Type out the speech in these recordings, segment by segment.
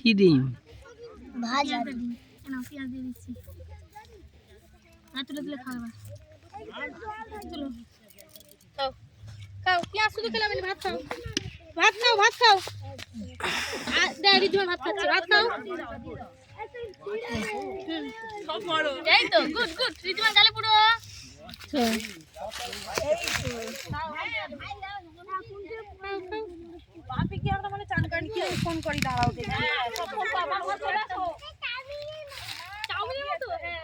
কি ডিম? ভাজা ডিম। না পেঁয়াজ দিয়ে দিচ্ছি। আর তুলে তুলে খাওয়া। চলো। খাও। খাও পেঁয়াজ শুধু খেলে আমি ভাত খাও। ভাত খাও ভাত খাও। আর ড্যাডি জন্য ভাত খাচ্ছে। ভাত খাও। সব বড়। এই তো গুড গুড। রিজওয়ান গালে পুরো। বাপি কি আমরা মানে চান কানি কি ফোন করি দাঁড়াও দে হ্যাঁ সব ফোন বাবা আমার চলে আসো চাউমিনের মতো হ্যাঁ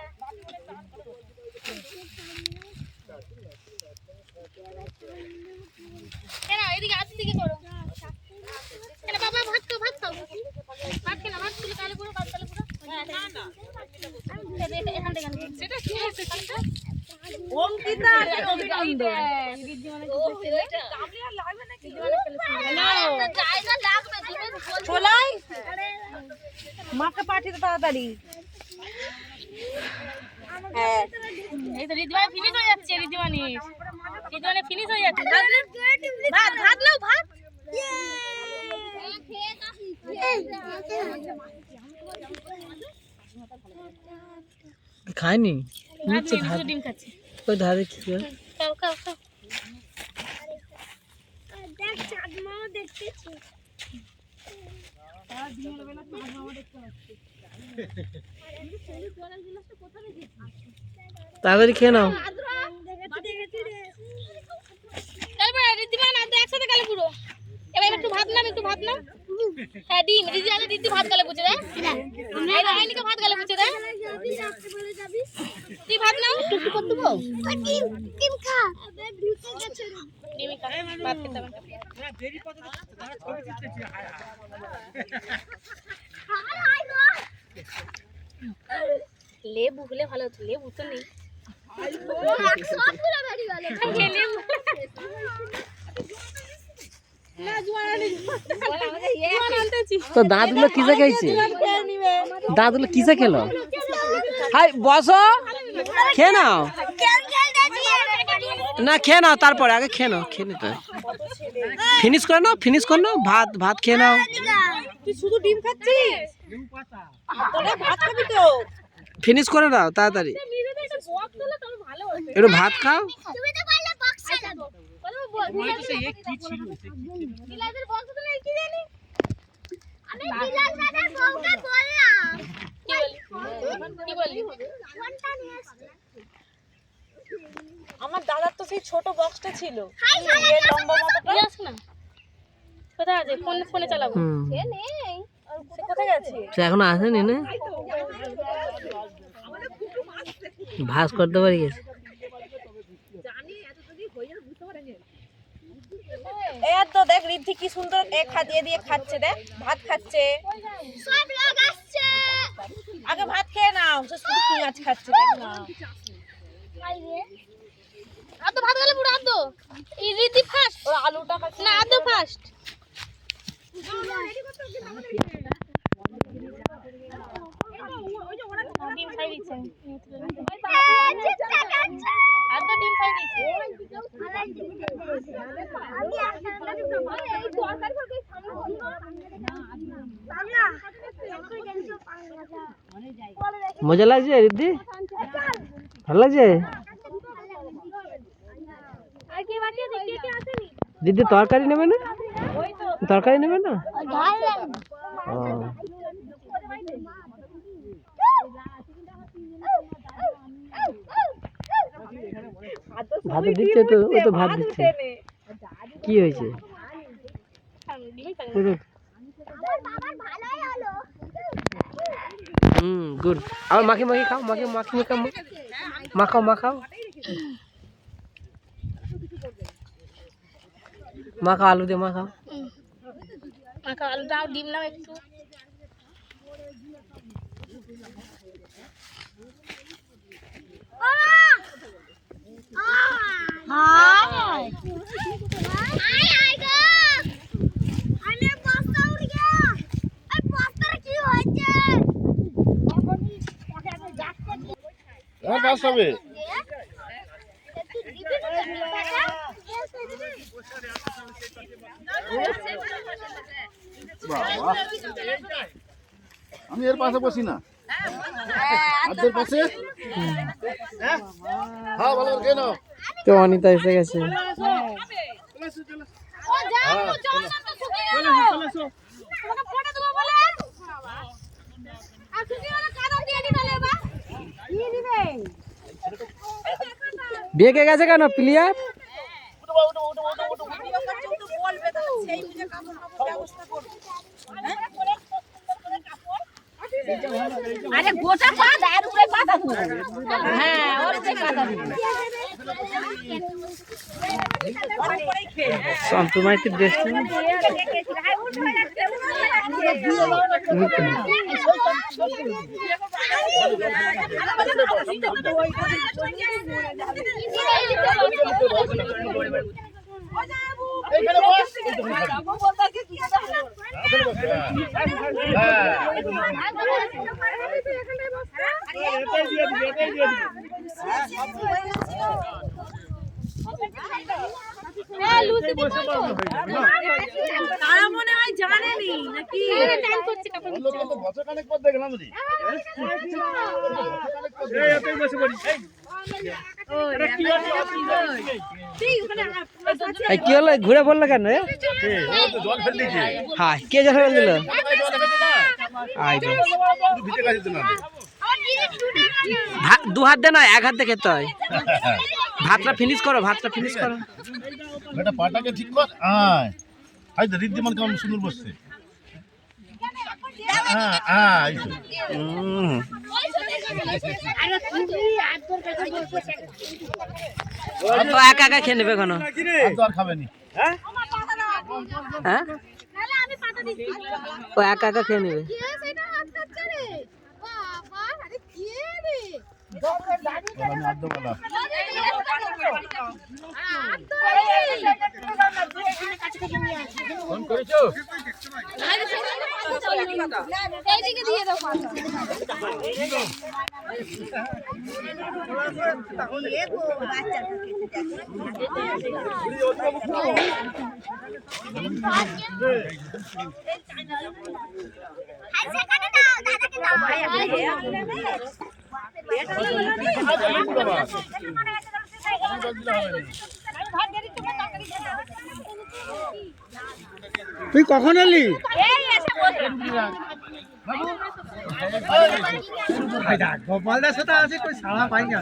কেন এদিকে হাত দিকে করো কেন বাবা ভাত খাও ভাত খাও ভাত খেলা ভাত তুলে কালে পুরো কালে পুরো না না এখান থেকে সেটা কি হচ্ছে অঙ্কিতা অভিনন্দন দিদি মানে ও এটা কামড়ে আর লাগবে না কি মানে হ্যালো জায়গা লাগবে তুমি চলাই মাকে পাঠিয়ে দাও তাড়াতাড়ি হ্যাঁ এই তো রিদিমানি ফিনিশ হয়ে যাচ্ছে রিদিমানি ফিনিশ হয়ে যাচ্ছে ভাত ভাত নাও ভাত খায়নি নিচে ডিম খাচ্ছে ওই ধারে কি করে খাও খাও খাও দেখ চাঁদমাও দেখতেছি আর দিনের বেলা চাঁদমাও দেখতে পাচ্ছি তাড়াতাড়ি খেয়ে নাও তারপর রিদিমান আর একসাথে গালে পুরো এবার একটু ভাত নাও হ্যাঁ ডিম দিদি ভাত গালে বুঝে দেয় এই রাইনিকে ভাত গালে বুঝে দেয় তুই ভাত নাও টুকটুক করতে বল ডিম খা ডিম খা ভাত খেতে হবে না দেরি কত দাঁড়া ছবি দিতেছি লেবু হলে ভালো হতো লেবু তো নেই তো দাঁতগুলো কিসে খাইছে দাঁতগুলো কিসে খেলো হাই বসো খেয়ে নাও না খেয়ে নাও তারপরে আগে খেয়ে নাও খেয়ে নিতে ফিনিশ করে নাও ভাত ভাত খেয়ে নাও তুই শুধু ডিম খাচ্ছিস ভাত খাবি তো ফিনিশ করে নাও তাড়াতাড়ি একটু ভাত খাও আমার দাদার তো সেই ছোট বক্সটা ছিল লম্বা মতো না কোথায় আছে ফোনে চালাবো সে নেই সে কোথায় গেছে সে এখনো আসেনি না ভাস করতে পারি গেছে এত দেখ রিদ্ধি কি সুন্দর খাদিয়ে দিয়ে খাচ্ছে দেখ ভাত খাচ্ছে সব লোক আসছে আগে ভাত খেয়ে নাও সে শুধু পেঁয়াজ খাচ্ছে দেখ না আদো ভাত গেলে পুরো আদো এই রিদ্ধি ফার্স্ট ও আলুটা খাচ্ছে না আদো ফার্স্ট ডিম খাই দিচ্ছে আদো ডিম খাই দিচ্ছে মজা লাগছে রিদ্ধি ভালো লাগছে দিদি তরকারি নেবে না ভাত দিচ্ছে তো ও তো ভাত দিচ্ছে কি হয়েছে গুড আর মাখি খাও মাখাও আলু দিয়ে মাখাও আলু দাও ডিম নাও একটু আমি এর পাশে বসি না আপনার পাশে হ্যাঁ ভালো করে কেন তো অনিতা এসে গেছে। ও যাও চল না তো শুকিয়ে গেল তোমাকে ফটো দেবো বলে আর শুকিয়ে গেল কাদা দিয়ে দিতে লেবা দিয়ে দিবে বেঁকে গেছে কেন প্লেয়ার? আরে গোটা পা আর উপরে পাতা দেবো হ্যাঁ ওর উপরে পাতা দেবো সন্তু মাইতির ড্রেসটা তারা মনে হয় জানেনি নাকি টাইম করছে কাপড় বছর কানেক পর দেখলাম রে এই এতই বসে পড়ি এই কি হলো ঘুরে পড়লো কেন রে? জল ফেল দিয়েছে হাই কে জল ফেল দিল? আই রে ভিজে গেছে না দু হাত দে না এক হাত দিয়ে খেতে হয়। ভাতটা ফিনিশ করো, ভাতটা ফিনিশ করো। বেটা পাটাকে ঠিক কর আয় আই তো রিদ্দিমান কেমন সুন্দর বসছে এই তো ও একা একা খেয়ে নেবে কেন? তো আর খাবে নি হ্যাঁ তাহলে আমি পাতা দিচ্ছি ও একা একা খেয়ে নেবে। কি হয়েছে এটা হাত কাটছে রে বাবা আরে কি রে আমি আদ্য বলা ফোন করেছো এইদিকে দিয়ে দাও পাতা তুই কখন এলি? গোপাল দাস সাথে আছে কই সাড়া পাই না।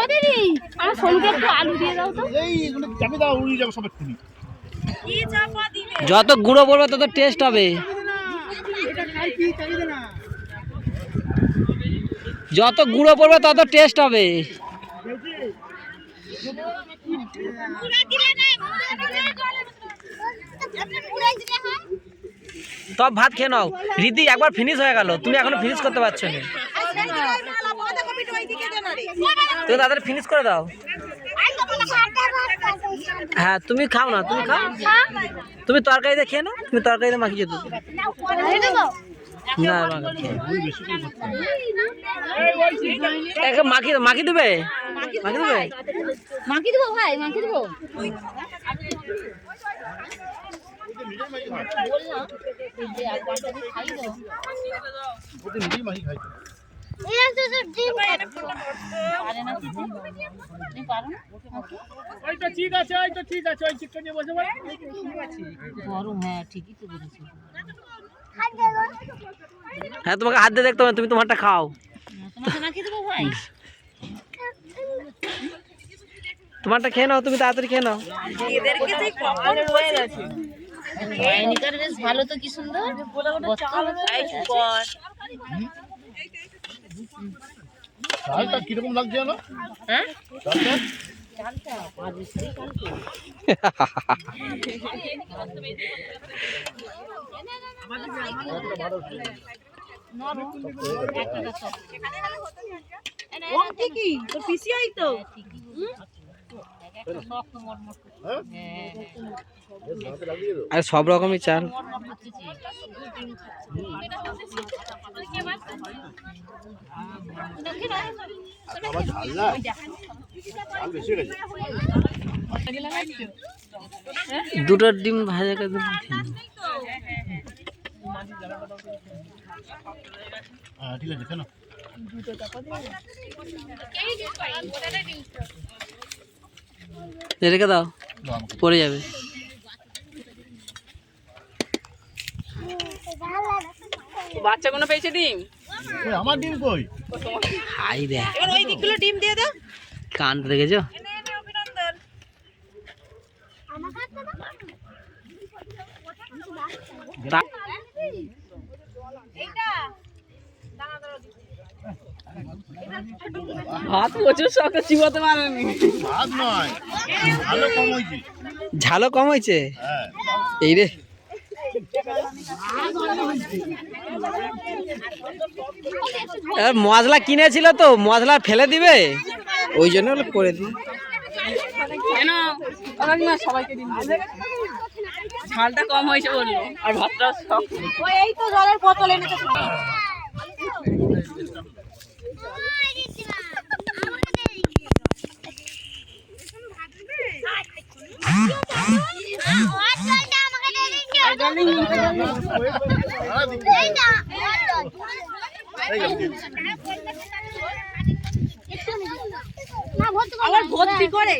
ও দিদি আমার সোনুকে একটু আলু দিয়ে দাও তো এই এগুলো চাপে দাও উড়িয়ে যাবে সব এক্ষুনি যত গুঁড়ো পড়বে তত টেস্ট হবে। যত গুঁড়ো পড়বে তত টেস্ট হবে। তব ভাত খেয়ে নাও। রীতি একবার ফিনিশ হয়ে গেল, তুমি এখনো ফিনিশ করতে পারছো না। তুমি তাড়াতাড়ি ফিনিশ করে দাও। হ্যাঁ তুমি খাও না, তুমি খাও। তুমি তরকারিতে খেয়ে নাও, তুমি তরকারিতে মাখিয়ে দেবো। না মাখি দেবে, মাখি দেবে, মাখি দেবো ভাই, মাখি দেবো। নিজেই মাহি খাই ঠিক আছে ওই চিকন নিয়ে বসে গরম হ্যাঁ ঠিকই তো বলেছি। হ্যাঁ তোমাকে হাত দিয়ে দেখতে হবে, তুমি তোমারটা খাও। তোমাকে মাখিয়ে দেবো ভাই। তোমারটা খেয়ে নাও, তুমি তাড়াতাড়ি খেয়ে নাও। বেশ ভালো তো, কি সুন্দর চালটা কিরকম লাগছে জানো? হ্যাঁ চালটা কি তোর পিসি হই তো আর সব রকমই চাল। আবার ঝাল না ঝাল বেশি হয়ে গেছে দুটো ডিম ভাজা করে দেবো। ঠিক আছে কেন রেখে দাও, পড়ে যাবে। বাচ্চাগুলো পেয়েছে ডিম। কই আমার ডিম কই হাই দেখ, এবার ওই দিকগুলো ডিম দিয়ে দাও। কান দেখেছো? অভিনন্দন। তা- ভাত প্রচুর শক্ত, চিবোতে পারেনি। ভাত নয় ভালো কম হয়েছে ঝালও কম হয়েছে। হ্যাঁ এই রে, মশলা কিনেছিল তো, মশলা ফেলে দিবে, ওই জন্য করে দিই। কেন কাকিমা সবাইকে ডিম দিয়ে দাও। ঝালটা কম হয়েছে বললো, আর ভাতটা শক্ত। এই তো জলের বোতল এনেছে। আবার ভর্তি করে